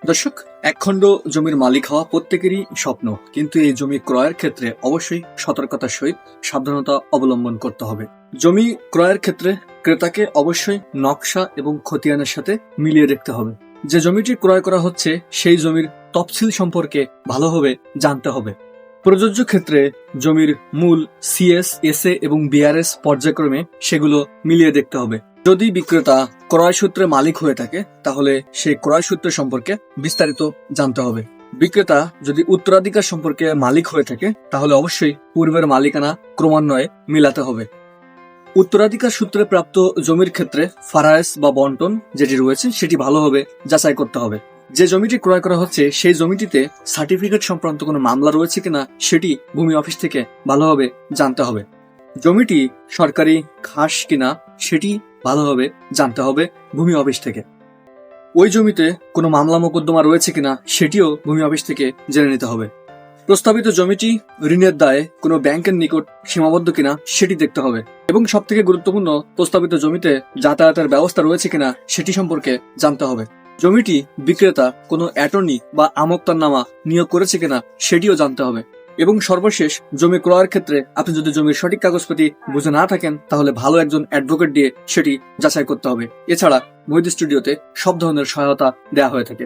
দর্শক, একখণ্ড জমির মালিক হওয়া প্রত্যেকেরই স্বপ্ন, কিন্তু এই জমি ক্রয়ের ক্ষেত্রে অবশ্যই সতর্কতার সহিত সাবধানতা অবলম্বন করতে হবে। জমি ক্রয়ের ক্ষেত্রে ক্রেতাকে অবশ্যই নকশা এবং খতিয়ানের সাথে মিলিয়ে দেখতে হবে। যে জমিটি ক্রয় করা হচ্ছে সেই জমির তফসিল সম্পর্কে ভালোভাবে জানতে হবে। প্রযোজ্য ক্ষেত্রে জমির মূল সিএস, এসএ এবং বিআরএস পর্যায়ক্রমে সেগুলো মিলিয়ে দেখতে হবে। যদি বিক্রেতা ক্রয় সূত্রে মালিক হয়ে থাকে তাহলে সেই ক্রয় সূত্র সম্পর্কে বিস্তারিত জানতে হবে। বিক্রেতা যদি উত্তরাধিকার সম্পর্কে মালিক হয়ে থাকে তাহলে অবশ্যই পূর্বের মালিকানা ক্রমান্বয়ে মিলাতে হবে। উত্তরাধিকার সূত্রে প্রাপ্ত জমির ক্ষেত্রে ফারায়েস বা বন্টন যেটি রয়েছে সেটি ভালোভাবে যাচাই করতে হবে। যে জমিটি ক্রয় করা হচ্ছে সেই জমিটিতে সার্টিফিকেট সংক্রান্ত কোনো মামলা রয়েছে কিনা সেটি ভূমি অফিস থেকে ভালোভাবে জানতে হবে। জমিটি সরকারি খাস কিনা সেটি ভালোভাবে জানতে হবে ভূমি অফিস থেকে। ওই জমিতে কোনো মামলা মোকদ্দমা রয়েছে কিনা সেটিও ভূমি অফিস থেকে জেনে নিতে হবে। প্রস্তাবিত জমিটি ঋণের দায়ে কোনো ব্যাংকের নিকট সীমাবদ্ধ কিনা সেটি দেখতে হবে এবং সবথেকে গুরুত্বপূর্ণ, প্রস্তাবিত জমিতে যাতায়াতের ব্যবস্থা রয়েছে কিনা সেটি সম্পর্কে জানতে হবে। জমিটি বিক্রেতা কোনো অ্যাটর্নি বা আমোক্তারনামা নিয়োগ করেছে কিনা সেটিও জানতে হবে। এবং সর্বশেষ, জমি ক্রয়ের ক্ষেত্রে আপনি যদি জমির সঠিক কাগজপাতি বুঝে না থাকেন তাহলে ভালো একজন অ্যাডভোকেট দিয়ে সেটি যাচাই করতে হবে। এছাড়া মহিদ স্টুডিওতে সব ধরনের সহায়তা দেওয়া হয়ে থাকে।